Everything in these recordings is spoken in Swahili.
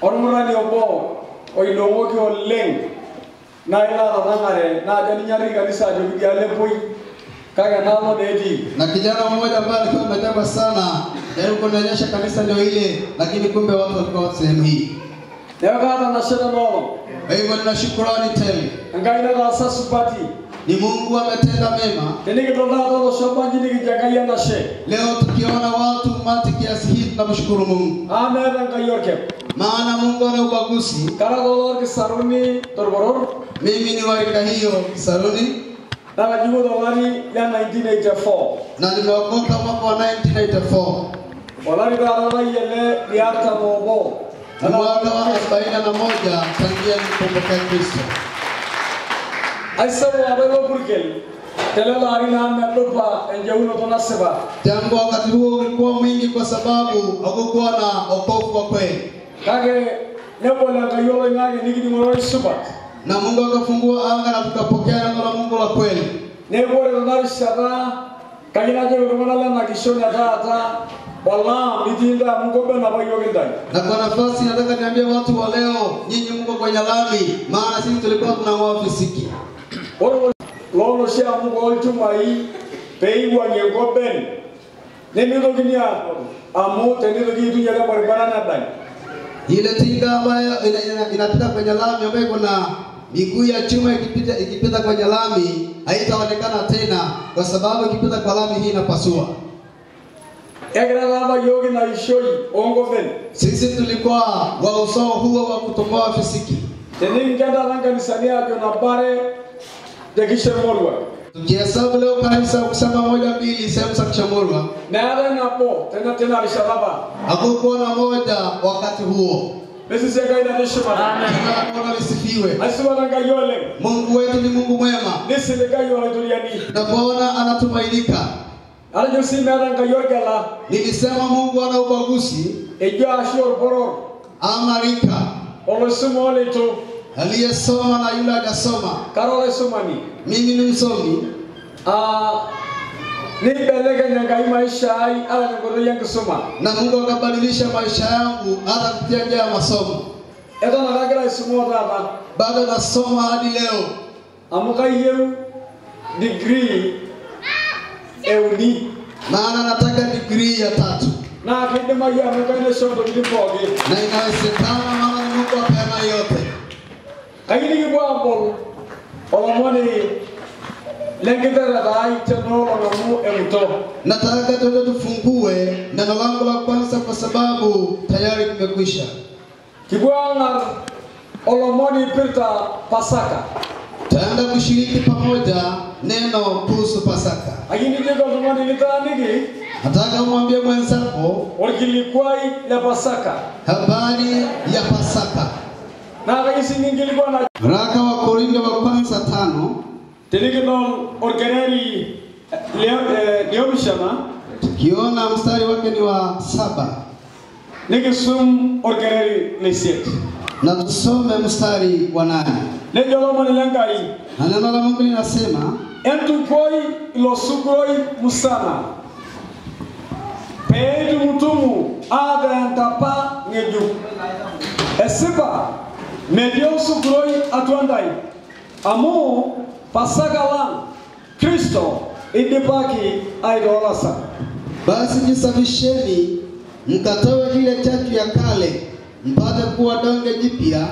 Ormurani obo oilongo ki oleng na ila rangare na jani nyari kanisa jogi ale poi kaga namo dedi na kijana mmoja ambaye alikuwa ametamba sana kuonyesha kanisa ndio ile lakini kumbe watu walikuwa sehemu hii newakata na shida nono hivyo nina shukrani tele angaina na sasupati ni Mungu ametenda mema teniki tonado shobanji ni jagalia na she leo tukiona watu mati kiasi hii tunamshukuru Mungu amen angayorke maana Mungu ana ubaguzi karadolor ki saruni torboror mimi ni warika hiyo saruni na wajibu dolari ya 1984 na nimeokoka mwaka wa 1984 walari darara yele riata mobo na mwaka wa 41 tangia nilipompokea Kristo aisabu abelo burkel telela arina medopa enjeuno tonaseba tangu wakati huo ulikuwa mwingi kwa sababu hakukuwa na wokovu kwa kweli kage nebola ngayolo ngani nigidi moro subat na Mungu akafungua anga na tukapokea neno la Mungu la kweli nebole ngari shara kagina je ngomala na kishoni ata wala midinda Mungu bana bayoge ndani na kwa nafasi nataka niambie watu wa leo nyinyi Mungu kwenye lami maana sisi tulikuwa tunang'oa fisiki lolo shia Mungu oltumai pei wa nyegoben nemido ginia amu tenido gitu nyala barabara ndani ile tinga ambayo inapita kwenye lami ambayo kuna miguu ya chuma ikipita kwenye lami haitaonekana tena kwa sababu ikipita kwa lami hii inapasua. Egrava yogi na ishoi ongoven. Sisi tulikuwa wa usawa huo wa kutomboa fisiki. Tenim kenda langa nisania jona bare dekishe morwa. Tukihesabu leo kanisa kusema 1 2 sehemu za Kishamorwa. Na ala napo tena alishababa. Hakukuwa na moja wakati huo. Basi seka ina nishima. Amen. Mungu alisifiwe. Asiwalanga yole. Mungu wetu ni Mungu mwema. Nisileka yole duniani. Na Bwana anatumainika. Alajosi melanga yogala. Nilisema Mungu ana ubaguzi. Ejo ashor boror. Amarika. Olosumo leto. Aliyesoma na yule hajasoma. Karole sumani. Mimi ni msomi. Ni belega nyanga maisha ai ala ngoro yangu soma. Na Mungu akabadilisha maisha yangu hata kupitia njia ya masomo. Eto nagagira sumo dada. Bado nasoma hadi leo. Amuka yeu degree euni. Maana nataka degree ya 3. Na kidema ya amuka ile shondo bilipoge. Na inawezekana maana Mungu apeana yote. Kagini kibwambo olomoni lengitera dai teno lomu emto. Nataka tuende tufungue neno langu la kwanza kwa sababu tayari kumekwisha. Kibwanga olomoni pirta Pasaka. Taenda kushiriki pamoja neno kuhusu Pasaka. Kagini jego olomoni nitanigi. Nataka umwambie mwenzako Orgilikwai la Pasaka. habari ya Pasaka. Na kagisi ningilikuwa na Waraka wa Korintho wa kwanza 5. Telegino organeri leomishana. Tukiona mstari wake ni wa 7. Nigisum organeri leset. Na tusome mstari wa 8. Lejolo manilangai. Na neno la Mungu linasema Entu koi ilosugoi musana. Peidu mutumu adantapa ngeju. Esiba medio sugoi atuandai. Amu Pasaka lang Kristo idibaki aidolasa. basi jisafisheni mkatoe ile chachu ya kale mpate kuwa donge jipya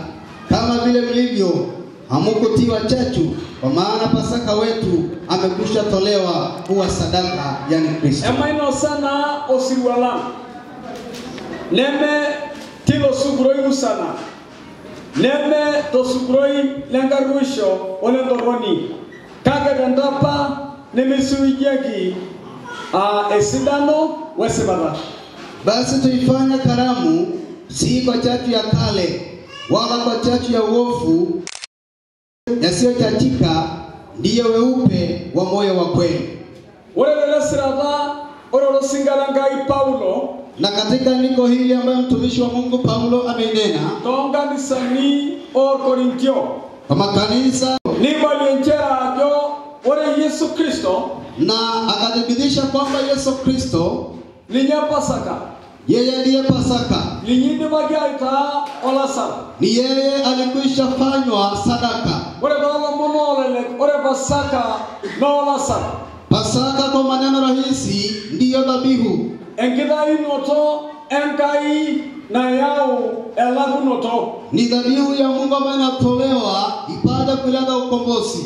kama vile mlivyo hamukutiwa chachu kwa maana Pasaka wetu amekwisha tolewa kuwa sadaka yani Kristo. Emaino sana osiwala. Neme tilo sugroi musana. Neme to sugroi lengarwisho olendoroni. Kage dandapa neme suijegi esidano wesibada. Basi tuifanye karamu si kwa chachu ya kale wala kwa chachu ya uovu yasiyochachika, ndiyo weupe wa moyo wa kweli. Wale sirada oro singalangai Paulo. Na katika andiko hili ambayo mtumishi wa Mungu Paulo amenena Tonga nisani o Korintio. kama kanisa Ni walienjera jo ore Yesu Kristo na akadhibitisha kwamba Yesu Kristo linya Pasaka Yeye ndiye Pasaka. Linyinde magiaita olasar. Ni yeye alikwisha fanywa sadaka. Ore baba monolele, ore Pasaka na olasar. Pasaka kwa maneno rahisi ndiyo dhabihu. Enkidai noto enkai na yao elagu noto. Ni dhabihu ya Mungu ambayo inatolewa ibada kuleta ukombozi.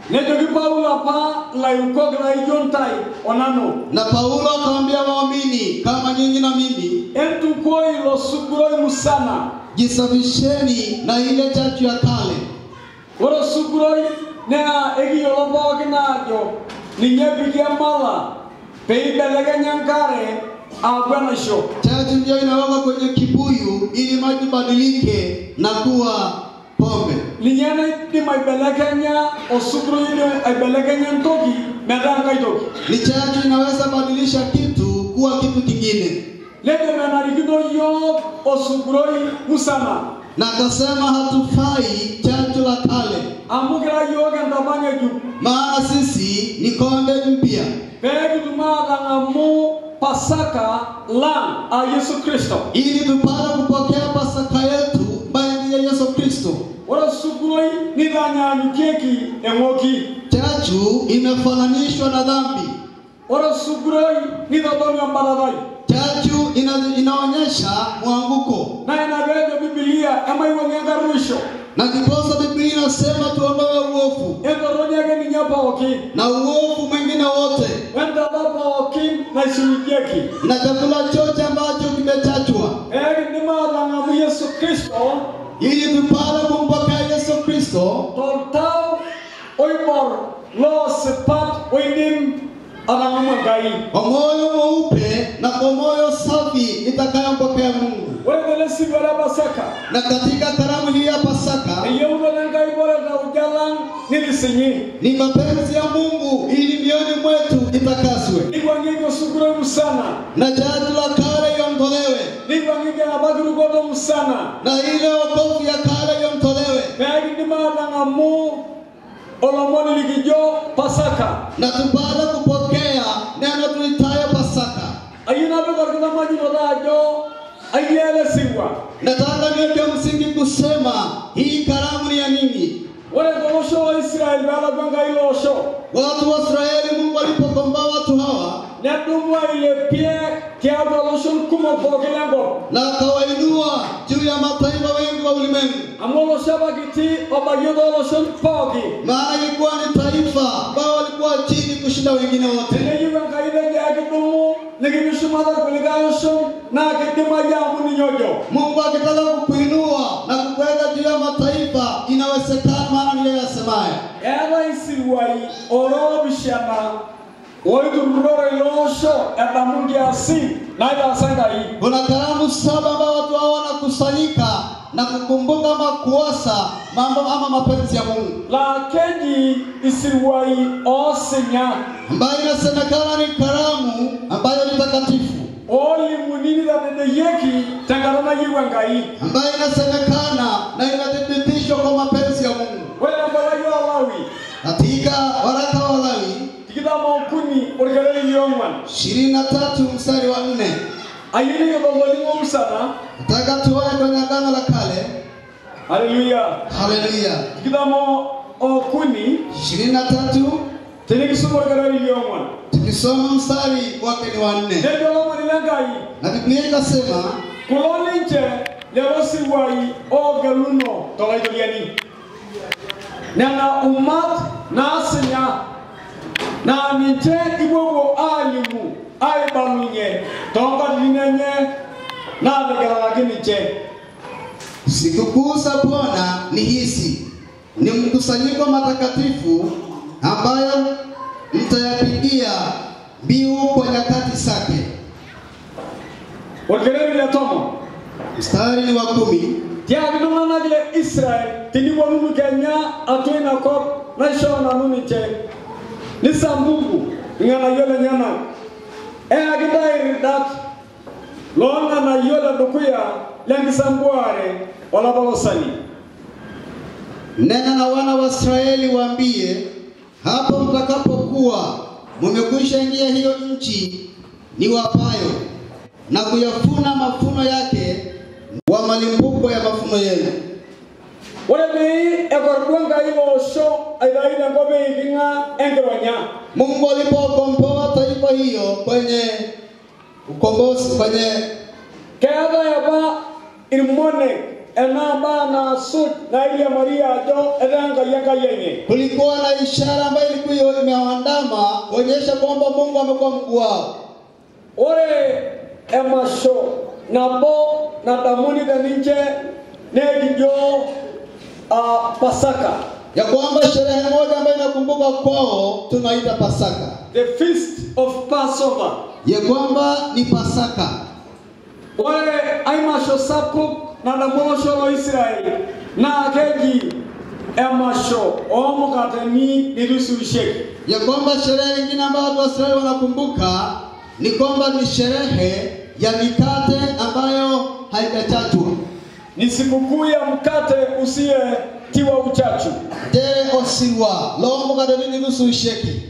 Nejogi Paulo pa la yukogra ijontai onano. Na Paulo akamwambia waamini kama nyinyi na mimi, Entu koi lo suguroi musana. jisafisheni na ile chachu ya kale. Oro suguroi nea egi yolobo kinajo. Ninyebigia mala. Peibelege nyankare abwana sho. Chachu ndio inawekwa kwenye kibuyu ili maji badilike na kuwa pombe. Linyana di maibelekenya osuguro ile aibelekenya ntoki medanga itoki. Ni chachu inaweza badilisha kitu kuwa kitu kingine. Lede menarikido yo osuguroi musana. Na akasema hatufai chachu la kale. Amugira yo ganda bangeju. Maana sisi ni kombe mpya. Pegi dumada ngamu Pasaka lang a Yesu Kristo. Ili tupate kupokea Pasaka yetu ambaye ni Yesu Kristo. Ora suguroi ni danya nyukeki emoki. Chachu imefananishwa na dhambi. Ora suguroi ni dodoni ambaradai. Chachu inaonyesha mwanguko. Na inabejo Biblia ama iwengenga rusho. Na ndiposa Biblia inasema tuondoe uovu. Endoronyage ni nyapa oki. Na uovu mwingine wote. Wenda baba oki na isiwijeki. Na chakula chote ambacho kimechachwa. Ni mada ngamu Yesu Kristo. Ili tupate kumpokea Yesu Kristo. Toltao oimor lo sepat oinim anangamangai. Kwa moyo mweupe na kwa moyo safi itakayompokea Mungu. Wewe si bara Pasaka. Na katika karamu hii ya Pasaka Yeudangai bora na ujalan nilisinyi. ni mapenzi ya Mungu ili mioyoni mwetu itakaswe. Nikwangike suguro musana. Na chachu la kale iondolewe. Nikwangike abaguru godo musana. Na ile wokovu ya kale iondolewe. Pegi ni mada ngamu olomoni likijo Pasaka. Na tupate kupokea neno tulitayo Pasaka. Ayuna bego kuna majino dajo ayele siwa. Nataka niweke msingi kusema hii karamu ni ya nini? Wale kolosho wa Israeli wala banga ilosho. Watu wa Israeli Mungu alipokomboa watu hawa, Nedumwa ile pie kia kolosho kuma pokelango. na akawainua juu ya mataifa wengi wa ulimwengu. Amolo shabakiti obayodo kolosho poki. Maana ilikuwa ni taifa ambao walikuwa chini kushinda wengine wote. Negi banga ile ya kidumu nikimshumada kuligayosho na kitima jamu ni nyojo. Mungu akitaka kukuinua na kukuweka juu ya mataifa inawezekana, maana ndiye yasemaye. Ela isiwai orobishana oiduroro ilosho edamungi asi na ila sangai. Kuna karamu 7 ambao watu hao wanakusanyika na kukumbuka ama kuosa mambo ama mapenzi ya Mungu. La keji isiwai osinya Ambayo inasemekana ni karamu ambayo ni takatifu. oli munini da yeki tangarana yiwangai. Ambayo inasemekana na inathibitishwa kwa mapenzi ya Mungu. Wala balayo alawi Katika waraka wa Lawi tikida maukuni orgaleli yongwan 23 mstari wa 4. ayini yobolingo musana. Nataka tuone kwenye Agano la Kale. Haleluya. Haleluya. Tikida mo okuni 23 teneki sumo orgaleli yongwan. tukisoma mstari wake ni wa 4. Ndio lomo nilangai Na Biblia inasema kuloninche lerosi wai ogaluno tolaidoliani. Nana umat nasinya na niche ibogo alimu aibalunye tonga dinenye na legaragini che. sikukuu za Bwana ni hizi, ni mkusanyiko matakatifu ambayo mtayapigia mbiu kwa nyakati zake. Orgeleli ya tomo Mstari ni wa 10. tiagi dumana gile Israel tinibo nunu Kenya atuina kop na shona nuni che ni sambungu ngana yole nyana agidai dat lona na yole dukuya lengi sambuare wala balosani. Nena na wana wa Israeli waambie, hapo mtakapokuwa mmekwisha ingia hiyo nchi ni wapayo, na kuyafuna mafuno yake wa malimbuko ya mafuno yenu. Wale ni ekordwanga ilo sho aidaina ngobe ikinga engeronya. Mungu alipokomboa taifa hiyo kwenye ukombozi kwenye Kada yaba ilmone enaba na sut na ile Maria jo edanga yanga yenye. kulikuwa na ishara ambayo ilikuwa imewaandama kuonyesha kwamba Mungu amekuwa Mungu wao. Ore emasho nabo na damuni daninje negijo Pasaka. Ya kwamba sherehe moja ambayo inakumbuka kwao tunaita Pasaka. The feast of Passover. Ya kwamba ni Pasaka. Ore aimasho sapuk na damosho lo Israeli na keji emasho omukateni nirusu sheki. Ya kwamba sherehe nyingine ambayo watu wa Israeli wanakumbuka ni kwamba ni sherehe ya mikate ambayo haijachachwa. Ni sikukuu ya mkate usiye tiwa uchachu. Tere osiwa lomo kadeni nusu sheki.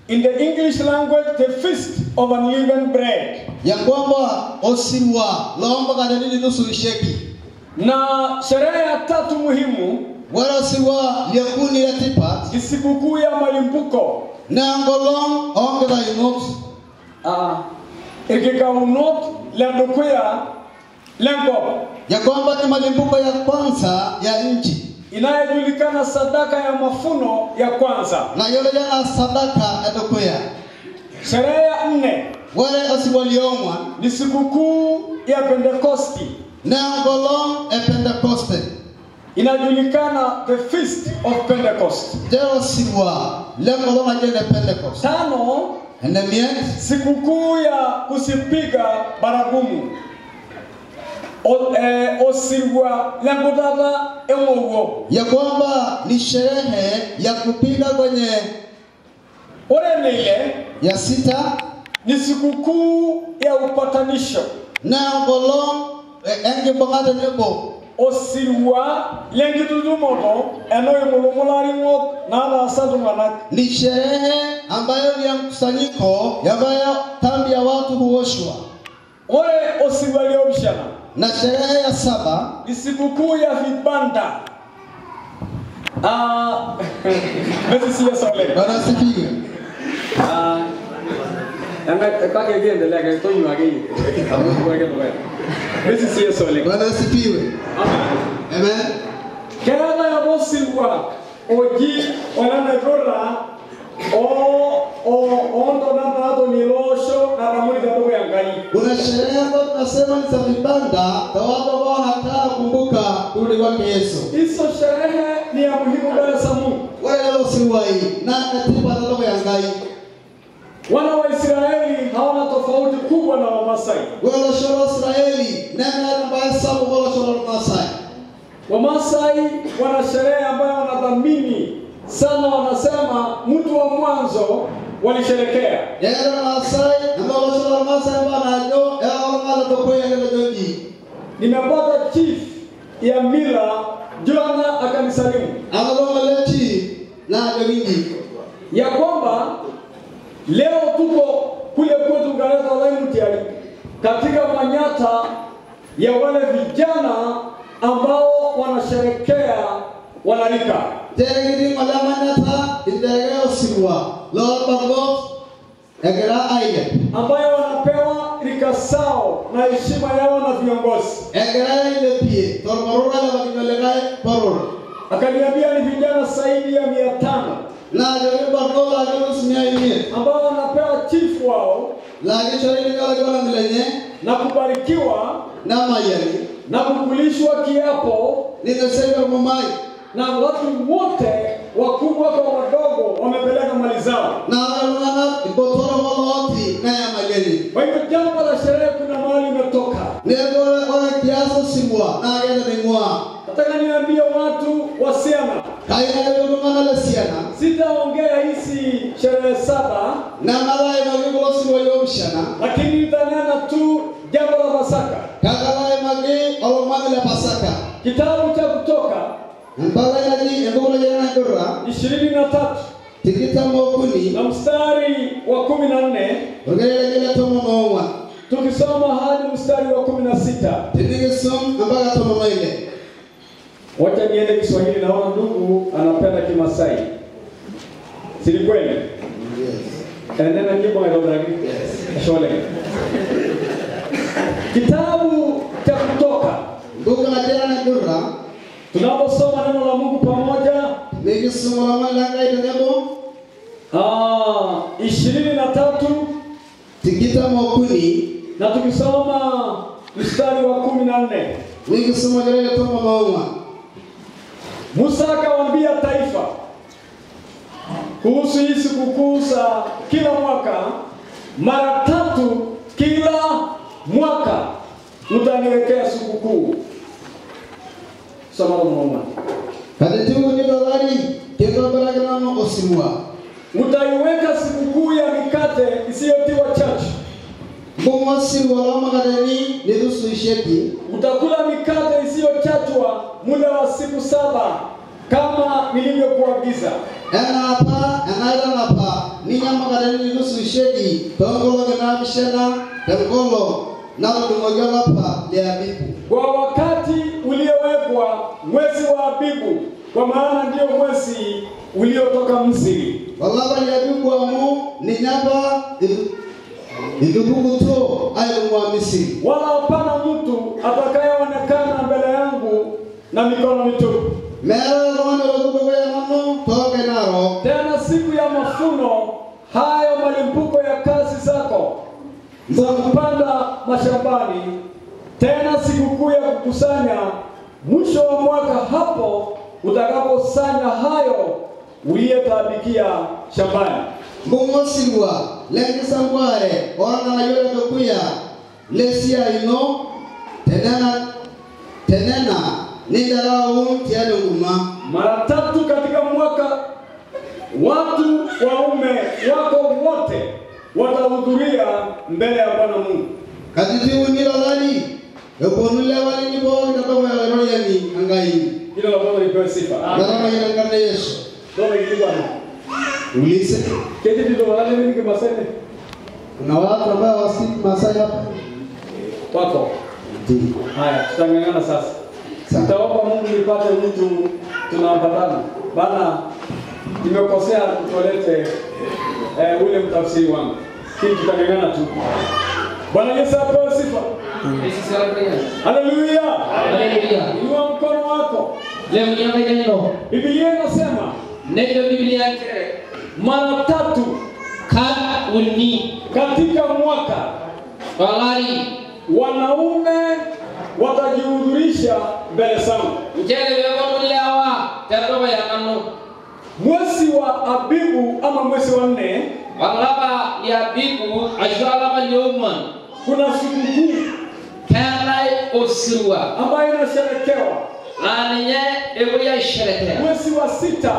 In the English language, the feast of unleavened bread. Ya kwamba osiwa lomo kadeni nusu sheki. Na sherehe ya tatu muhimu, wala osiwa yakuni ya tipat ni sikukuu ya malimbuko. na ngolong ongera inot Ikikaunot lendukuya lengo. ya kwamba ni malimbuko ya kwanza ya nchi Inayojulikana sadaka ya mafuno ya kwanza. na yole ya sadaka edokoya. Sherehe ya 4 wale osiwaliomwa ni sikukuu ya Pentekosti. na ngolong Pentecoste. Inajulikana the feast of Pentecost. Tere siwa ngolong ajene Pentecost. 5 Ene miet sikukuu ya kusipiga baragumu. Osirwa lengudada emowo. ya kwamba ni sherehe ya kupiga kwenye Ore nile ya sita ni sikukuu ya upatanisho. na ngolong enge bangata nebo Osirwa lengidudumoto eno imulumulari ngo na ala sadungana. ni sherehe ambayo ni ya mkusanyiko ambayo kambi ya watu huoshwa. Ore osirwa liobishana Na sherehe ya 7 ni sikukuu ya vibanda. Basi siya sole. Bwana sifiwe. Kaka ikiendelea kwa tonyo wake. Basi siya sole. Bwana sifiwe. Amen. Kana ya bosilwa oji wanana dora ondo na nato ni losho na ramuni kadogo ya ngai. Kuna sherehe ambazo tunasema ni za vibanda kwa watu ambao wanakaa kumbuka kurudi kwake Yesu. Hizo sherehe ni ya muhimu mbele za Mungu. Wewe leo si wai na katiba ndogo ya ngai. Wana wa Israeli hawana tofauti kubwa na Wamasai. Wewe leo Israeli na ambaye sababu wala shoro Masai. Wamasai wana sherehe ambayo wanadhamini sana, wanasema mtu wa mwanzo walisherekea. Yeye Masai ambao wala shoro Masai bana jo yao ngala tokoya ndio joji. Nimepata chief ya mila Joana akanisalimu. Anadonga leti na joji. Ya kwamba leo tuko kule kwetu Gareta Laimutiari katika manyata ya wale vijana ambao wanasherekea wanalika. Tegiri malamanyata indegeo siwa. Lord Bango egera aile. Ambayo wanapewa rika sao na heshima yao na viongozi. Egera ile pie. Tormorora la wakinyolegae porora. Akaniambia ni vijana zaidi ya 500 Na jori Bango la jori simia ime. ambao wanapewa chief wao Lagi chori ni kala kwa milenye. na kubarikiwa Na mayani. na kukulishwa kiapo, Ninasema mumai. na watu wote wakubwa kwa wadogo wamepeleka mali zao. Na wana ipotora waloti na ya mayani. Kwa hivyo jambo la sherehe kuna mahali imetoka. Nego wana kiaso simwa na yenda nimwa. Nataka niambie watu wasiana, Kaina ndio ngana lesiana. sitaongea hizi sherehe 7, Na malai magolo simwa yomshana. lakini nitanena tu jambo la Pasaka. Kagalai magi olomani la Pasaka. Kitabu cha Kutoka Mbala yaji ebola yana dora. 23 Tikita mokuni. na mstari wa 14 Ogele jela tomo nowa. tukisoma hadi mstari wa 16. Tinigesom ambaga tomo ile. Wacha niende Kiswahili, naona ndugu anapenda Kimasai. Si kweli? Yes. Nenda nyimbo ya Rodragi. Yes. Shole. Kitabu cha Kutoka. Buku la jana dura. Tunaposoma neno la Mungu pamoja, Nigesoma la malanga itanyabo. 23 Tikita mokuni. na tukisoma mstari wa 14. Nigesoma ile tomo mauma. Musa akawaambia taifa kuhusu hii sikukuu za kila mwaka, mara 3 kila mwaka mtaniwekea sikukuu. Soma mama. Kadetimu ni dalari kendo baragana osimwa. Mtaiweka sikukuu ya mikate isiyotiwa chachu. Mbomosi wala magadani ni dusu isheki. Utakula mikate isiyochachwa muda wa siku 7 kama nilivyokuagiza. Ana ninya magadani ni dusu isheki. Tongolo na mishana tongolo na dumogala pa ya bibu. Kwa wakati uliowekwa mwezi wa Abibu, kwa maana ndio mwezi uliotoka Misri. Wallahi ya bibu amu ninyaba Idubukuto ayo Misri. Wala hapana mtu atakayeonekana mbele yangu na mikono mitupu. Mera rono rokubo ya mano toke naro. Tena siku ya mafuno, hayo malimbuko ya kazi zako za kupanda mashambani, tena sikukuu ya kukusanya mwisho wa mwaka, hapo utakaposanya hayo uliyotaabikia shambani. Mungosirwa lengi sambware orana na yole dokuya lesia ino tenena nindalawu tiano nguma. Mara 3 katika mwaka watu waume wako wote watahudhuria mbele ya Bwana Mungu. Kaditi ungira lali eponule wali nibo ndaba ya roya ni angai. Hilo la Bwana lipewe sifa. Ndaba ya ngana Yesu. Ndio hili Bwana. Ulise. Kete ndio wale wengi kama sasa. Kuna watu ambao wasiki Masai hapa. Wako. Ndiyo. Haya, tutangangana sasa. Tutaomba Mungu nipate mtu tunaambatana. Bana nimekosea kutolete ule mtafsiri wangu. Hii tutangangana tu. Bwana Yesu apewe sifa. Haleluya. Haleluya. Inua mkono wako. Leo nyama neno. Biblia inasema Neno Biblia yake mara 3 uni katika mwaka walari wanaume watajihudhurisha mbele zangu. njele wewe lewa tatoba ya kanu Mwezi wa Abibu ama mwezi wa 4 walaba ya bibu ashwala malyoman kuna sikukuu kanai osirwa ambayo inasherekewa. laniye ebuya sherekea Mwezi wa 6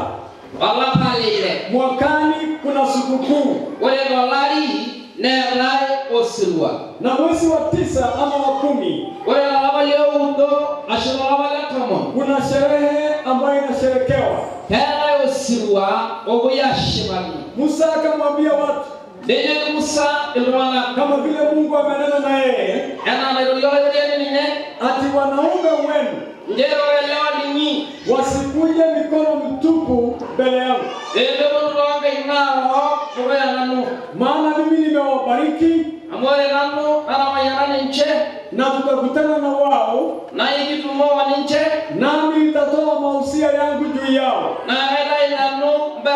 walaba ile mwakani kuna sikukuu, wale walari ne rai osirwa na mwezi wa 9 ama wa 10 wale walaba leundo ashwala wala tomo kuna sherehe ambayo inasherekewa. kanai osirwa obuya shimali Musa akamwambia watu Dede Musa ilwana kama vile Mungu amenena na yeye, ana na ndio yeye ati wanaume wenu ndio lewa ni wasikuje mikono mitupu mbele yangu. dede ndo ngao kwa nanu Maana mimi nimewabariki amore nanu ana mayana nche na tutakutana na wao, na hiki tumoa nche nami nitatoa mausia yangu juu yao. na hela nanu ba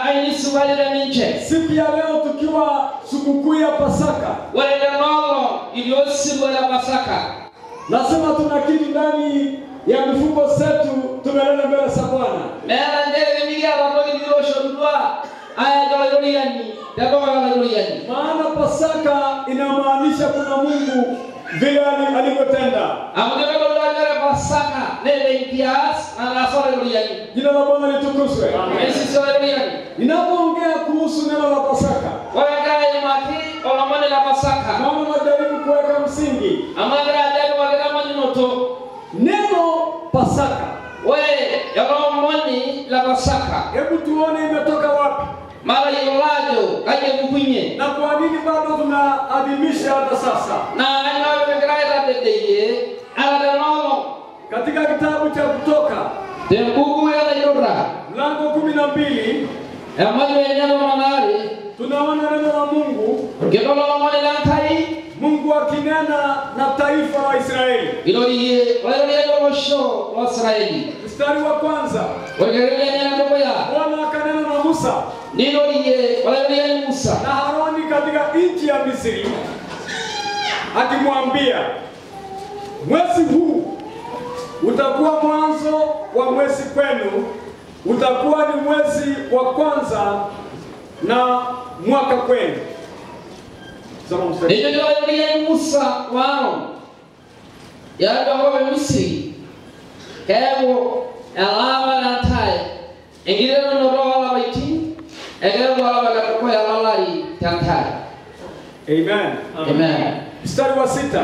aini suwali nche Siku ya leo tukiwa sikukuu ya Pasaka, wale nalo iliosi wala Pasaka, nasema tuna kitu ndani ya mifuko zetu tumelala mbele za Bwana. mera ndele milia rapo iliyoshodwa aya ndio yani ndio yani Maana Pasaka inamaanisha kuna Mungu vile alivyotenda. amudebe ndio Pasaka nele kias na rasoro yani Jina la Bwana litukuzwe. Yesu sio yani Ninapoongea kuhusu neno la Pasaka, wakae mati olamane la Pasaka mama najaribu kuweka msingi. amagara ajali wagara maninoto Neno Pasaka, we yalomoni la Pasaka hebu tuone imetoka wapi. mara yolajo kaje kukunye Na kwa nini bado tunaadhimisha hata sasa? na anawe graida dedeye ala nono Katika kitabu cha Kutoka tembuku ya yora mlango 12 amayo yenyalo manari tunaona neno la Mungu, gedolo mali lankai Mungu akinena na taifa la Israeli. iloriye waloriye sho wa Israeli Mstari wa kwanza, wagerele nyana ndoya Bwana akanena na Musa niloriye waloriye Musa na Haroni katika nchi ya Misri akimwambia, mwezi huu utakuwa mwanzo wa mwezi kwenu, utakuwa ni mwezi wa kwanza na mwaka kwenu. Soma mstari. ndio waloriye Musa wao ya ndogo Misri kego alama na tai ingiro noro la baiti egero wala bakako ya lalari tantai. Amen. Amen. Mstari wa 6.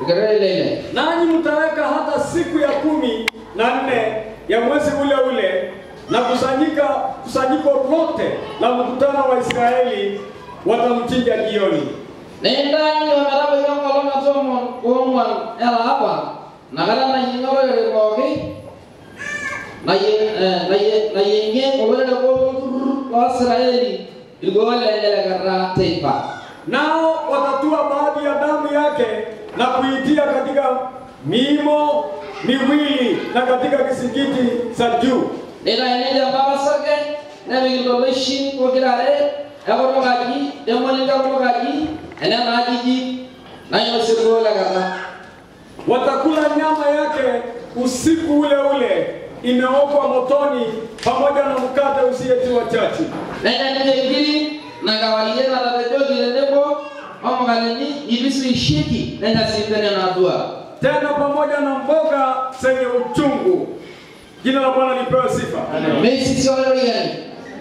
Gerele Nanyi mtaweka hata siku ya 14 ya mwezi ule ule na kusanyiko lote la mkutano wa Israeli watamchinja jioni. nenda nyo marabo yongo longa tomo omwan ela hapa na gara na yingoro rekogi na yenge kolore ko wa Israeli igole ele gara taifa. Nao watatua baadhi ya damu yake na kuitia katika miimo miwili na katika kisingiti cha juu. Nenda nenda baba sake na migoloshi ko kirare agoro gaji demoninga ko gaji ena majiji na yosiko la gara. Watakula nyama yake usiku ule ule imeokwa motoni pamoja na mkate usiyetiwa chachu. Nenda ngiri na gawalie na radogi lebo mama galeni ibisu ishiki nenda sipene na dua. Tena pamoja na mboga zenye uchungu. Jina la Bwana lipewe sifa. Mesi sioloriani.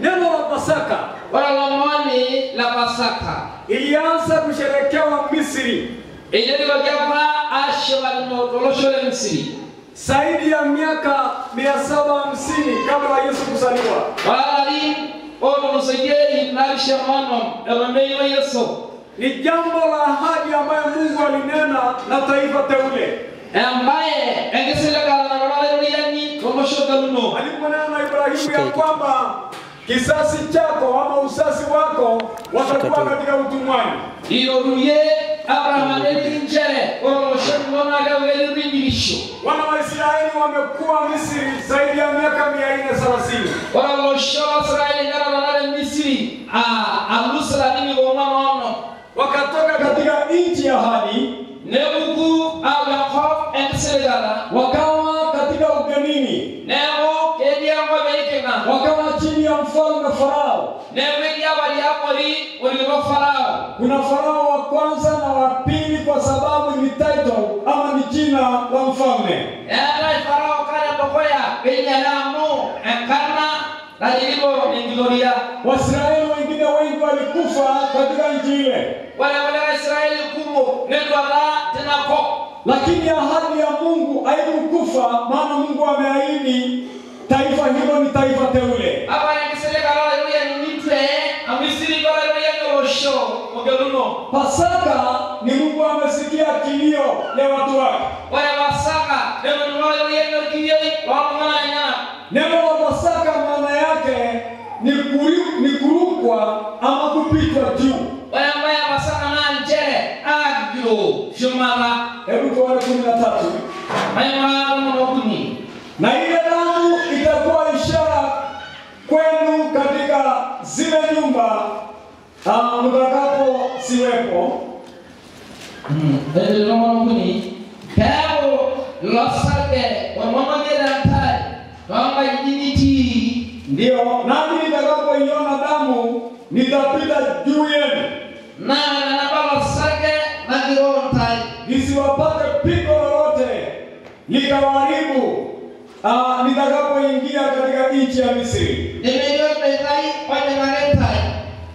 Neno la Pasaka Wala mwani la Pasaka. ilianza kusherekewa Misri Ile ndio gapa ashwa no toloshole Misri. zaidi ya miaka 750 kabla ya Yesu kuzaliwa. Wala li ono msajeli na shamano emeyo Yesu. Ni jambo la ahadi ambayo Mungu alinena na taifa teule. Ambaye engesela kala na wala yani toloshoka luno. Aliponena na Ibrahimu ya kwamba kisasi chako ama usasi wako watakuwa katika utumwani. Ilo ruye Abraham elinjere ono shemona gaweli rindisho. Wana wa Israeli wamekuwa Misri zaidi ya miaka 430. Wala lo shola Israeli ngara na Misri alusra nini goma nono. Wakatoka katika nchi ya ahadi, Nebuku Yakob enselegala wakawa katika ugenini, Nebo kedia kwa beikena wakawa chini ya mfalme Farao. Nebedia wali apori ulilo Farao. Kuna Farao wa kwanza na wa pili kwa sababu ni title ama ni jina la mfalme. Era Farao kana tokoya benyalamu enkarna la lilibo ingloria. Waisraeli wengine wengi walikufa katika nchi ile. Wale Israeli kumo nedwala tenako. Lakini ahadi ya Mungu haikukufa, maana Mungu ameahidi taifa hilo ni taifa teule. Aba enselegala yule ni mitwe amisiri bala yule osho ogeluno. Pasaka ni Mungu amesikia kilio ya watu wake. Wale Pasaka ndio wale yule kilio wamwana. Neno la Pasaka maana yake ni kurukwa ama kupitwa juu. Wale ambao Pasaka na njere agyo shumara. Hebu tuone 13. Mayama mnokuni. Na ile damu itakuwa ishara kwenu katika zile nyumba mtakapo siwepo. Ndio mnokuni. Kao losake wa mama gerantai. Kama jiditi Ndio, nami nitakapoiona damu nitapita juu yenu. na baba sake na girontai. Nisiwapate pigo lolote likawaharibu nitakapoingia katika nchi ya Misri. Nimeyo metai pale marentai.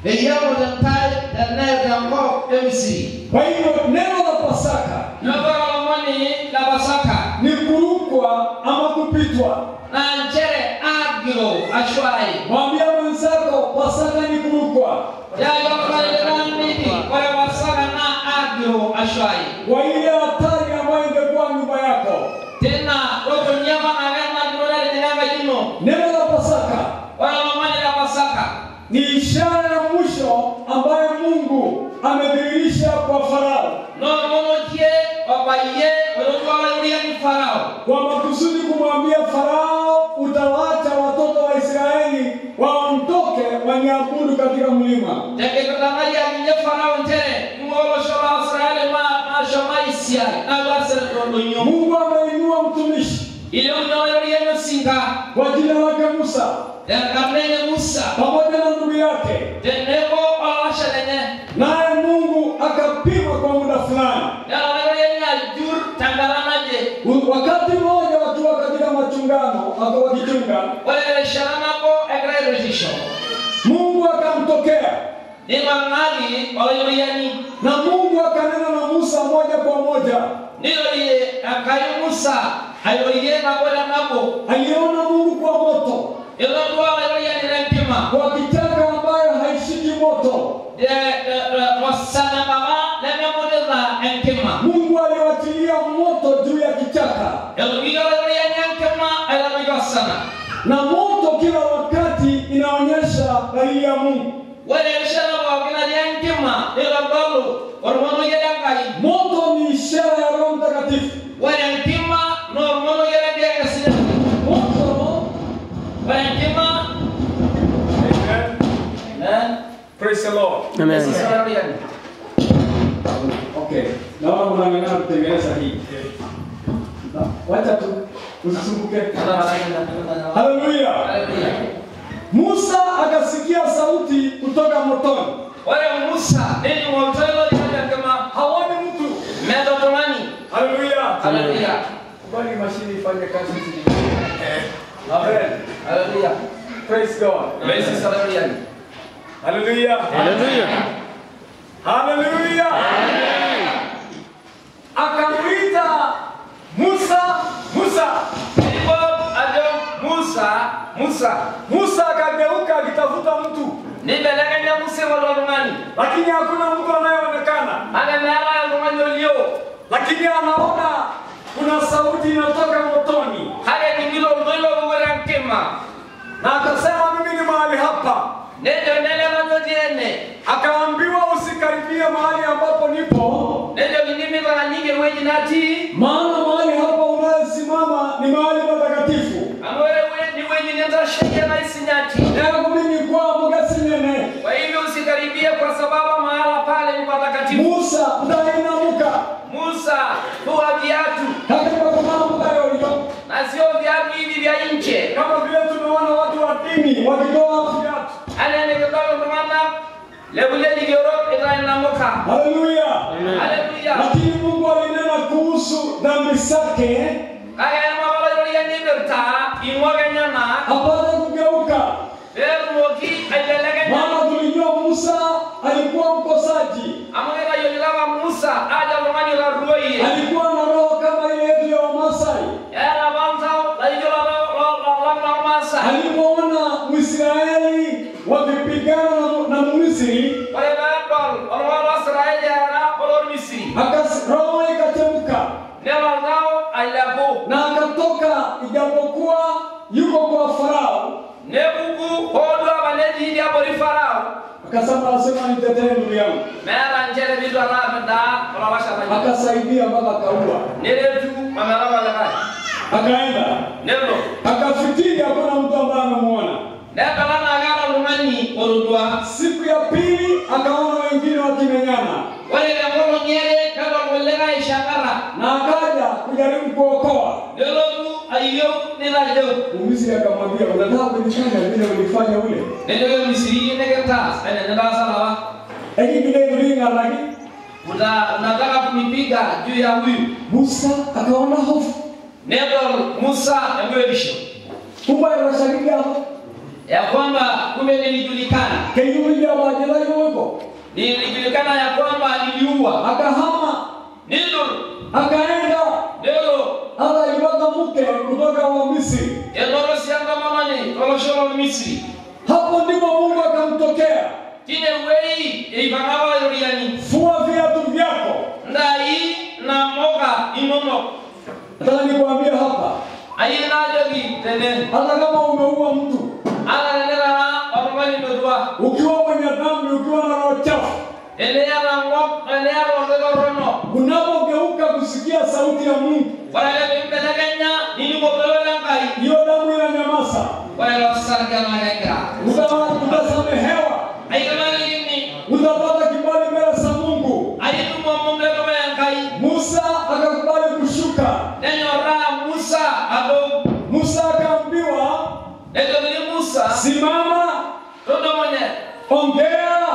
Ndio mtantai na jambo Misri. Kwa hivyo neno la Pasaka Na baba mwani la Pasaka ni kurukwa ama kupitwa. na njere agyo ashwai. Mwambie mwenzako Pasaka ni kuwa ya yokalelani wale wasaka na agro ashwai kwa ile hatari ambayo ingekuwa nyumba yako. tena roho nyama na gana ndole nyama jino Neno la Pasaka wala mama ya Pasaka ni ishara ya mwisho ambayo Mungu amedhihirisha kwa Farao. no momotie babaye wale ni Farao Kwa makusudi kumwambia Farao, utawaacha watoto wa Israeli waondoke waniabudu katika mlima. Teke kutangalia ni Farao ntere ngolo shola Israeli ma shamaisia na basa ndo nyo Mungu ameinua mtumishi ile unayolia singa kwa jina lake Musa ya kamene Musa pamoja na ndugu yake, teneko awashalene naye Mungu akapima kwa muda fulani. ya wale jur tangaranaje Wakati mmoja wakiwa katika machungano wakichunga, wale sharana ko egretisho Mungu akamtokea ni mangali wale yani na Mungu akanena na Musa moja kwa moja. ndio ile akayo Musa ayoye na bora nabo Aliona Mungu kwa moto, ile ndio wale yani mpima kwa kichaka ambayo haishiki moto. wasana baba na modeza mpima Mungu aliwachilia moto juu ya kichaka, ile wale yani mpima ala sana na moto kila wakati inaonyesha dalili ya Mungu. wale shana wa kina yani mpima ile balo hormono ya kai Moto ni ishara ya Roho Mtakatifu. wale mpima no hormono ya dia kasi Moto, wale mpima amen. Praise the Lord. amen Okay. Naona mnang'ang'ana kutengeneza hii. Wacha tu usisumbuke. Haleluya. Musa akasikia sauti kutoka motoni. wale Musa ndio mtelo ni kama Haoni mtu. medo tomani Haleluya. haleluya Kwani mashini ifanye kazi hizi. Amen. haleluya Praise God. praise haleluya Haleluya. Hallelujah. Haleluya. Akamwita Musa, Musa. ndipo ajo Musa Musa akageuka akitafuta mtu, nibelekanya Musa wala rumani lakini hakuna mtu anayeonekana. ana mara rumani olio Lakini anaona kuna sauti inatoka motoni. hale ningilo ndilo wala nkema Na akasema mimi ni mahali hapa. ndio nene mazodiene Akaambiwa usikaribie mahali ambapo nipo, ndio ndimi kwa nyingi weji nati maana mahali hapa unayosimama ni mahali patakatifu. amore ni weji nenda sheria na isinyati Leo mimi kwa mgasinene. kwa hivyo usikaribie kwa sababu mahala pale ni patakatifu Musa ndainamuka. Musa huwa viatu Katika kumamuka yoyo. na sio viatu hivi vya nje Kama vile tunaona watu wa dini wakitoa viatu. ana ni kwa maana lebule ni Europe itaenda moka Haleluya. haleluya Lakini Mungu alinena kuhusu dhambi zake kaya mabala yolia ni berta imwaganya na apate kugeuka. moki ajelekanya Maana tulijua Musa alikuwa mkosaji. amagera yolila Musa aja romani la ruoi Alikuwa na roho kama ile yetu ya Wamasai. era banza la yola la masa Alipoona Mwisraeli wakipigana na Misri, wale bandol wala Israeli era wala Misri roho ikatemka nela nao ailapo na akatoka, ijapokuwa yuko kwa Farao. nebugu hodwa baledi dia bori Farao Akasema anasema nitetee ndugu yangu. mera njere bidu ala da wala washa ba Akasaidia mpaka akaua. neretu mamara wala kai Akaenda nelo akafikiri hakuna mtu ambaye anamuona. nekala na agara rumani orudwa Siku ya pili akaona wengine wakimenyana wale ngoro nyere kama mwenga ishakara na akaja kujaribu kuokoa. nelo tu ayo nilajo Misri akamwambia, unataka kunifanya vile ulifanya ule? nelo Misri negeta ana nenda sala Lakini vile ilinga lakini unataka kunipiga juu ya huyu Musa akaona hofu. nelo Musa amebisho Kumbe anashangilia hapo. ya kwamba kumbe nilijulikana Kaiulia wajela yuko. nilijulikana ya kwamba niliua Akahama, nilo akaenda nelo hata ilipata mke kutoka wa Misri. Eloro sianga mamani, oloshoro Misri. Hapo ndipo Mungu akamtokea. tine wei ibanawa yoriani fua viatu vyako. ndai na moga inono Nataka nikwambie hapa, ayina jogi tene hata kama umeua mtu, ala nena ormani dodwa ukiwa mwenye dhambi, ukiwa na roho chafu, elea na ngok elea ro rono unapogeuka kusikia sauti ya Mungu, wala mbelaganya nini ko belela kai hiyo damu inanyamaza. wala sarga malenga Utasamehewa, ayikana nini utapata kibali mbele za Mungu. ayitu mombe kama yankai Musa akakubali kushuka. nenyora Musa ado Musa akaambiwa, eto ni Musa simama, todo mwenye ongea,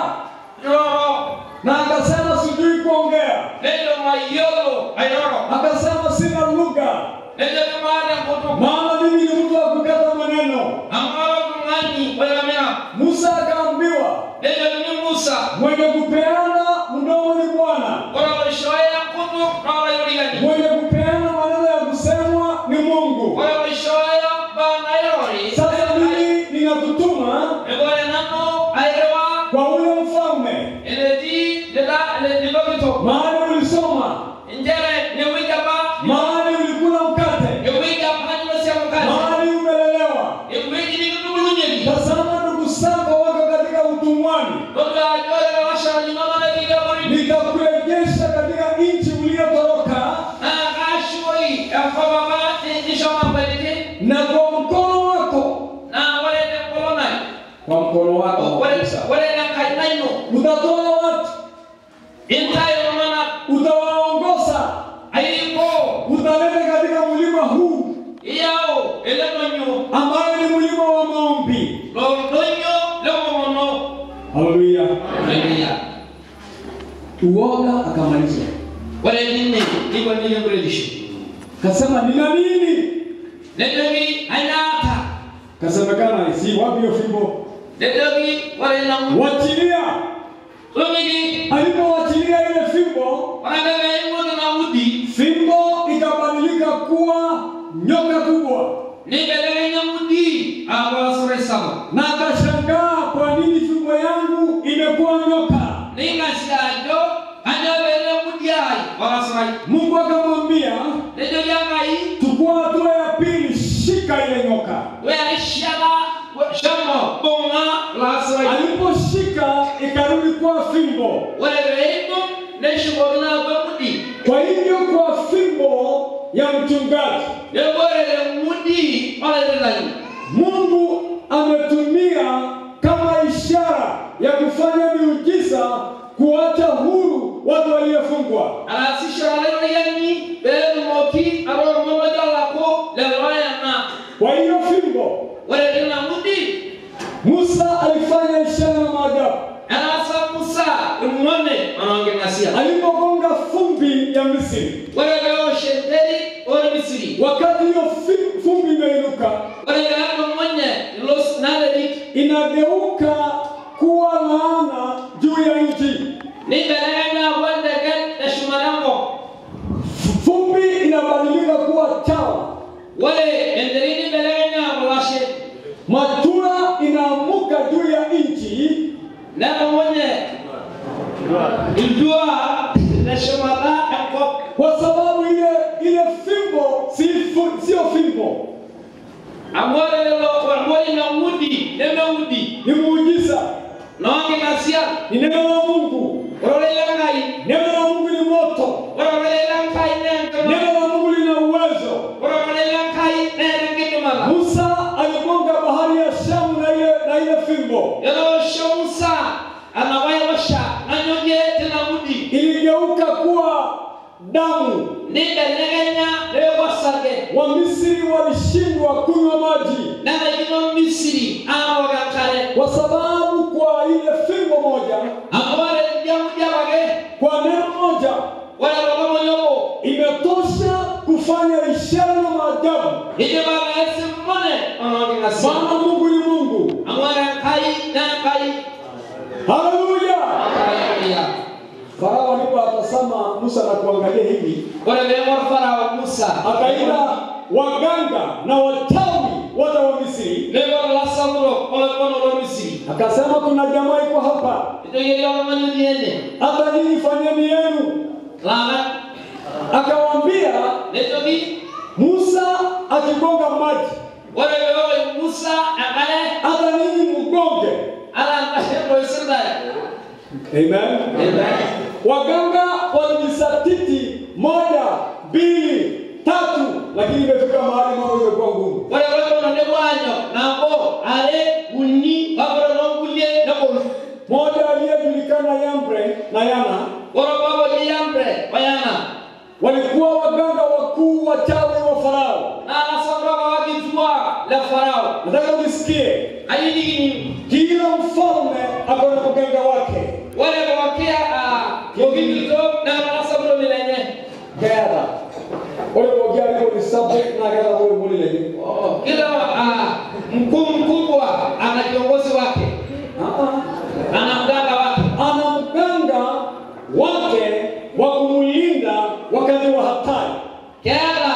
yoro na akasema sijui kuongea. nendo mayolo ayoro Akasema sina lugha, nendo kama kutu maana mimi ni mtu wa kukata maneno. amaro ngani wala mera Musa akaambiwa, nendo ni Musa mwenye kupeana mdomo ni Bwana, wala shoya kutu wala yoriani mwenye kupeana maneno ya kusemwa ni Mungu. wala shoya bana yori Sasa mimi ninakutuma egole nano airewa kwa ule mfalme, eleti deda eleti lobito mahali ulisoma, njere ne wigaba mahali ulikula mkate, ne wigaba hanyo sia mkazi mahali umelelewa. e wigi ni kutubulunyeli Tazama ndugu zako wako katika utumwani, dodo ajore washa ni mama na diga bori nitakurejesha katika nchi uliyotoroka, na kashoi afaba ba ni shoma peleke na kwa mkono wako, na wale ne kolona kwa mkono wako wale na kainaino utatoa watu, intayo mana utawaongoza, ayipo utaleta katika mlima huu yao elemonyo ambayo ni mlima wa maombi. lordonyo lemono Haleluya. haleluya Uoga akamaliza, wale nini iko nini kurelisho kasema nina nini? nedogi anata Kasemekana si wapi hiyo fimbo? nedogi wale na Wachilia. lumigi Alipowachilia ile fimbo, wanabebe imo na udi fimbo ikabadilika kuwa nyoka kubwa, ni bele na udi aba sore sama na akashangaa, kwa nini fimbo yangu imekuwa nyoka? ni ngasiajo anabele udi ai wala sore Mungu akamwambia, nedogi angai chukua hatua ya pili, shika ile nyoka. we shaba shamo bonga la sore Aliposhika ikarudi kuwa fimbo. wale reimo ne shubona udi Kwa hivyo kwa fimbo ya mchungaji, yebore udi wale lani Mungu ametumia kama ishara ya kufanya miujiza kuacha huru watu waliofungwa. alasisha leo yani bele moki aro mmoja lako le na Kwa hiyo fimbo wale tena mudi Musa alifanya ishara na maajabu. anasa Musa umone anaongea nasia Alipogonga fumbi ya Misri, wale leo sheteri wale Misri wakati hiyo fumbi imeinuka, wale leo mwenye los naledik inageuka kuwa laana juu ya nchi. ni belena wanda get shumarango Fumbi inabadilika kuwa chawa, wale endelini belena walashe matura inaamuka juu ya nchi, na mwenye Indua na shumara akop kwa sababu ile fimbo sio fimbo, amore lelo wale na mudi neno mudi ni muujiza, naonge nasia ni neno la Mungu. wale langai Neno la Mungu ni moto, wale langai neno neno la Mungu lina uwezo. wale langai neno ngidumala Musa aligonga bahari ya Shamu na ile fimbo, yalo shomsa anawaya washa nanyoje tena mudi iligeuka kuwa damu. ni beleganya leo wasage Wamisri walishindwa kunywa maji na jino Misri awaga kale kwa sababu kwa ile fimbo moja, amore jamu jabage kwa neno moja wala baba nyobo imetosha kufanya ishara na maajabu. ile baba Yesu mone anaonge nasia Maana Mungu ni Mungu. amore kai na kai Haleluya. haleluya Farao alipotazama Musa na kuangalia hivi, wale leo Farao Musa akaita waganga na wachawi wote wa Misri. lego la sabro wala kono Misri Akasema kuna jamaa iko hapa, ndio mali yene hata nyinyi fanyeni yenu. lana Akawaambia netobi Musa akigonga maji, wale Musa akale hata nyinyi mgonge. ala ndio sirda. Amen. Amen. Waganga walijisatiti 1, 2, 3, lakini imefika mahali mambo imekuwa ngumu. Wale wanaende bwanyo nabo ale uni babro longulie nako Mmoja aliyejulikana Yambre na Yana wala babo ni Yambre bayana walikuwa waganga wakuu wachawi wa Farao. na asabra wakijua la Farao. Nataka unisikie, Ayini kila mfalme ako na mganga wake. wale wakia kogito na asabra ni lenye Gera ole moja alikuwa ni sabu na gera ole mulile. kila mkuu mkubwa ana kiongozi wake, ana mganga wake, Ana mganga wake wa kumlinda wakati wa hatari. kera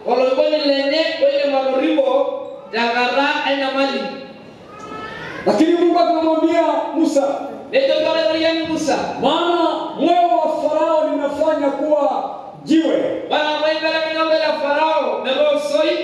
walikuwa ni lenye wale maroribo dagara aina mali. Lakini Mungu akamwambia Musa, Ndio kale Musa maana moyo wa Farao nimefanya kuwa jiwe. wala mwaibele mbele ya Farao na roho soi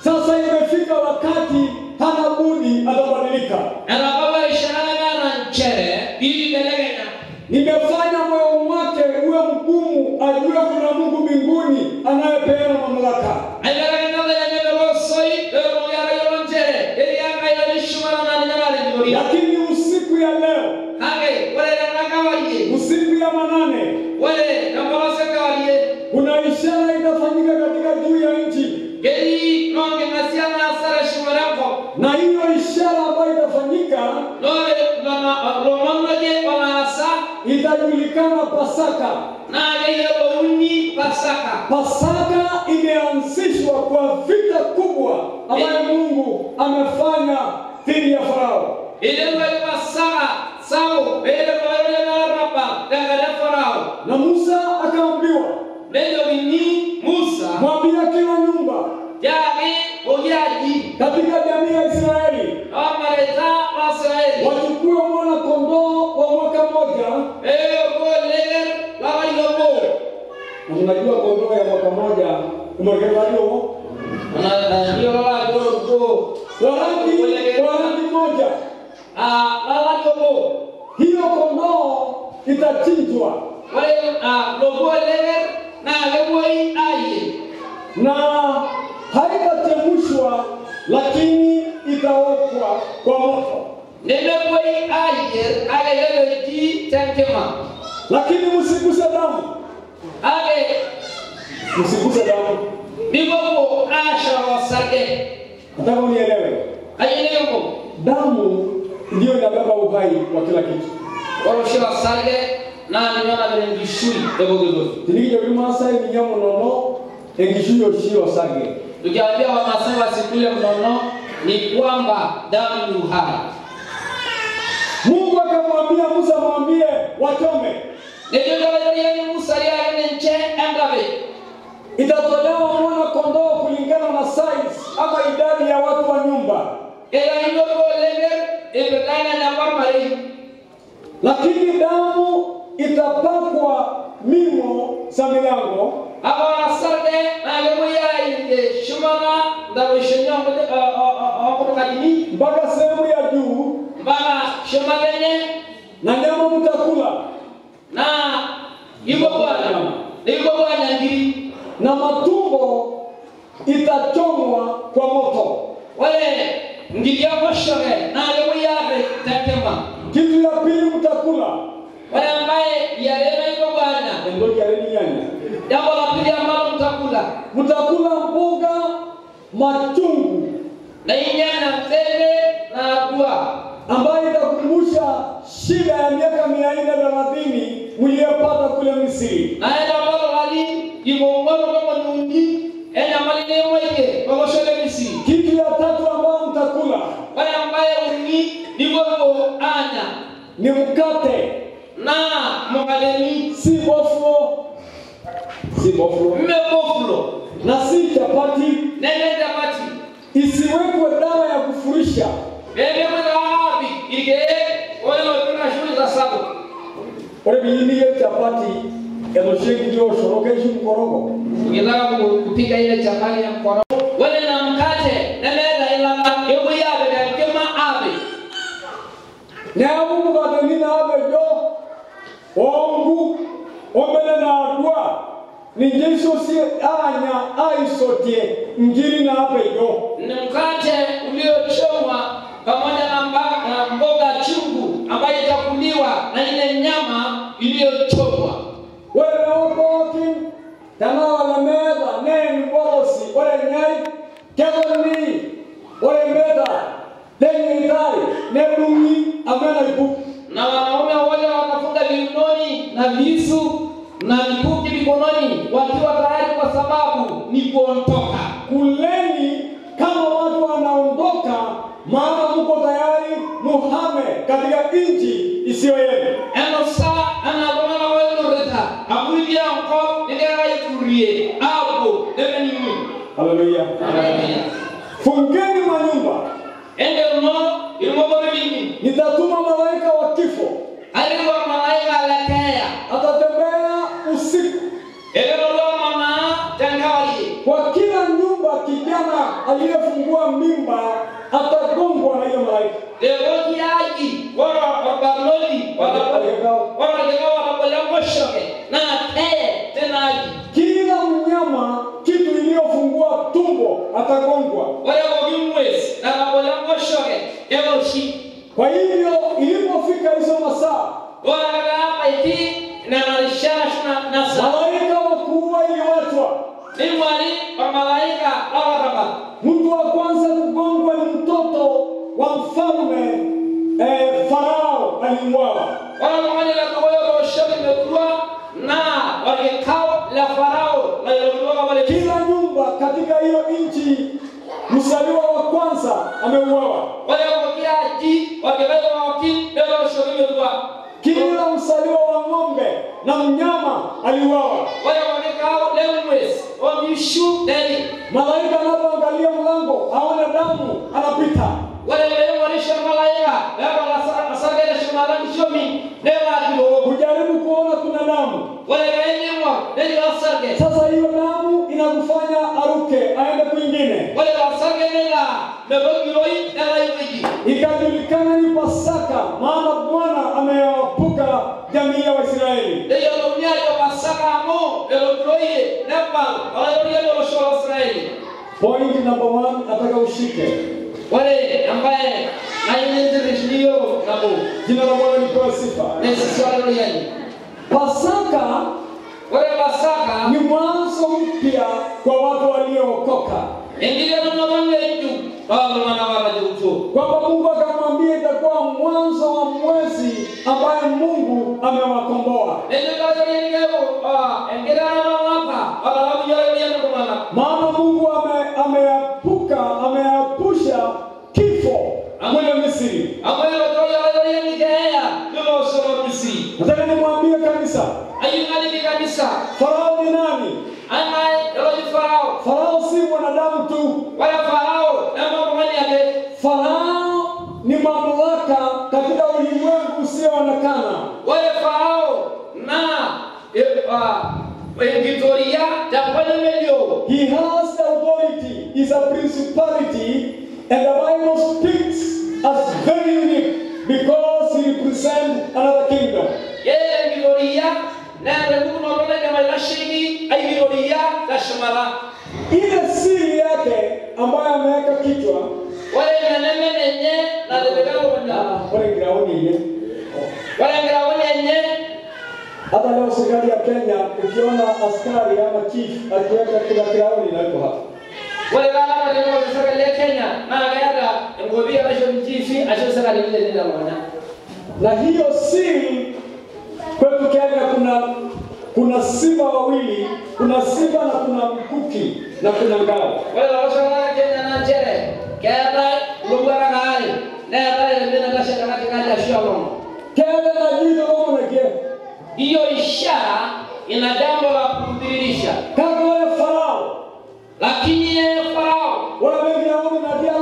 Sasa imefika wakati hana budi atabadilika. ana baba ishara na nchere ili belegena. Nimefanya moyo wake uwe mgumu, ajue kuna Mungu mbinguni anayepeana mamlaka. Aibelegena mbele ya roho soi roho ya roho nchere ili anga ile shumara na nyama ndio. Lakini usiku ya leo, Hage wale nakawaje usiku ya manane, wale nambarase kawaje kuna ishara itafanyika katika juu ya nchi. geli ronge nasiana asara shumarako Na hiyo ishara ambayo itafanyika lole na romange wala asa itajulikana Pasaka. na ile uni pasaka. Pasaka imeanzishwa kwa vita kubwa ambayo Mungu amefanya dhidi ya Farao. Ile wale pasaka sao ile wale na rapa daga Farao. Na Musa akaambiwa, Ndio ni Musa mwambie kila nyumba yake ojaji katika jamii ya Israeli amareta Israeli wachukue mwana kondoo wa mwaka mmoja. gole baba yobo. Na unajua kondoo ya mwaka mmoja umekelewao Na ndio wala yobo kwa rangi moja. baba yobo. Hiyo kondoo itachinjwa Wale lobo lele na leboi aye. na haitachemushwa, lakini itaokwa kwa moto. Leboi aye ale lele ji tankema. Lakini msiguse damu, Ale msiguse damu. bigogo asha wasake. Nataka unielewe, Ayene yoko. damu ndio inabeba uhai wa kila kitu. Warosha wasake na niona vile ngishui ebogogo. Tilije bimasai ni nyamo nono engishuyo shio sage. Tukiambia Wamasai wasikule mnono ni kwamba damu ni uhai. Mungu akamwambia Musa, mwambie wachome. Ndio ndio Musa yale nche angabe. Itatolewa mwana kondoo kulingana na size ama idadi ya watu wa nyumba. Ela hiyo lele ibekana na mari. Lakini damu itapakwa mimo za milango. Aba sarde na lemo ya ile shumana ndabishonya hapo kadini Mpaka sehemu ya juu, mpaka shumalenye na nyama mtakula, na yuko bwana ngiri na matumbo itachomwa kwa moto. wale ngiri hapo shore na lemo ya tetema. Kitu ya pili mtakula, Wale ambaye yalena yuko bwana ndio yale nyanya. jambo la pili ambalo mtakula Mtakula mboga machungu na inyana tele na dua ambayo itakumbusha shida ya miaka 430 mliyopata kule Misri. na enda ambalo wali ibongoro kama nungi enya mali ne weke kwa shule misi. Kitu ya tatu ambayo mtakula Wale ambaye ungi ni gogo anya ni mkate, na mwangaleni si boflo, mmeboflo na si chapati, nene japati isi isiwekwe dawa ya kufurisha. Bebe mwapi ige wale tuna shughuli za sabu. Ore bini ye chapati elosheki ndio shorokeshi mkorogo. Ukitaka kupika ile chapati ya mkorogo, wale na mkate na meza ila hebu yabe kama abe. Na Mungu badalina abe jo. Ongu ombele na adua. Ni Yesu si anya aisotie ngiri na abe jo. Ni mkate uliochomwa pamoja na mboga chungu ambayo itakuliwa na ile nyama iliyochomwa. Wale wokoki kana wala meza neni bolosi wale nyai keboni wale meta deni itali nebungi amena ipu. Na wanaume wale wakafunga viunoni na visu na mikuki mikononi wakiwa tayari kwa sababu ni kuondoka. Kuleni kama watu wanaondoka, maana mko tayari muhame katika nchi isiyo yenu. Enosa anabona wale reta abudia mko ndigara ikurie abo demeni. Haleluya. Haleluya. Fungeni manyumba. Ende no ilmobore mimi. Nitatuma malaika wa kifo. Aliwa malaika lekea. Atatembea usiku. Elelo mama tangawali. Kwa kila nyumba kijana aliyefungua mimba atagongwa na hiyo malaika. Ewoki aji wala barloli wala shoke na tena aji. Kila mnyama kitu iliyofungua tumbo atagongwa. Wale wabimwezi na wabolango shoke ewoshi. Kwa hivyo ilipofika hizo masaa, Wala hapa iti na malishana nasa. malaika wakuu waliwatwa. Ni mwali wa malaika awaraba. Mtu wa kwanza kugongwa ni mtoto wa mfalme Farao aliuawa. Wala mwali la kuwewa shoke mekua na wakikao la Farao la yolokuwa wale. Kila nyumba katika hiyo nchi mzaliwa wa kwanza ameuawa. Wale wakiaji wakibeba wakili ndio shoke mekua. Kila mzaliwa wa ng'ombe na mnyama aliuawa. Wale wakikao lemwes wamishu deli. Malaika anapoangalia mlango aone damu anapita. Wale walisha malaika baba asagele shimalani shomi neva kilo Kujaribu kuona kuna damu. wale wenyewa ndio asage. Sasa hiyo damu inakufanya aruke aende kwingine. Wale asagele la mebogiroi nela yuji. Ikajulikana ni Pasaka, maana Bwana amewaepuka jamii ya Waisraeli. Ndio dunia ya Pasaka mo elogiroi nepa wale ndio shola Israeli. Point number 1 nataka ushike. Wale ambaye ainendeleo nabo Jina la Bwana lipewe sifa. nesi swali yani. Pasaka Wale Pasaka ni mwanzo mpya kwa watu waliookoka. Ingilia na mwanzo yetu baba mwana wa Mungu. Kwamba Mungu akamwambia itakuwa mwanzo wa mwezi ambaye Mungu amewakomboa. Ndio kaza ningeo ingilia na hapa wala kujua ni kwa maana. Maana Mungu ameepusha kifo kule Misri. Ambayo ndio yale nikea ndio soma Misri. Nataka nimwambie kanisa, Ayungali ni kanisa. Farao ni nani? Ana ndio Farao. Farao si mwanadamu tu. Wala Farao na mambo yake. Farao ni mamlaka katika ulimwengu usioonekana. Wale Farao na Victoria tapana melio. He has the authority, is a principality, and the Bible speaks as very unique because he represents another kingdom. Yeye Victoria na ndio unaona kama inashiki ai Victoria na Shamala. Ile siri yake ambayo ameweka kichwa Wale nenye na lebekao banda. wale graoni ile. Wale ngao nenye Hata leo serikali ya Kenya ukiona askari ama chief akiweka kila graoni na yuko hapa. wale kana ndio serikali ya Kenya na gaada ngobia basho mchifi asho serikali ile ndio maana. Na hiyo siri kwetu Kenya kuna simba wawili, kuna simba na kuna mkuki na kuna ngao. Wale washauri Kenya na chere kaada lugara ngai na hata ile ndio nasha katika shamba. Kenya na jino wao na kia. Hiyo ishara ina jambo la kudhihirisha. Kama wale Farao. Lakini yeye Farao Wale wengi hao na dia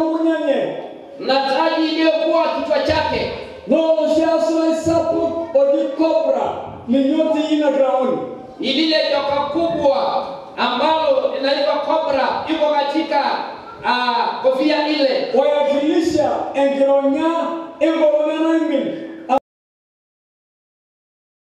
taji iliyokuwa kichwa chake. No shasura sapo odi cobra ni nyoti ina ground. Ilile joka kubwa ambalo inaitwa cobra iko katika kofia ile. Wayakilisha engironya engorona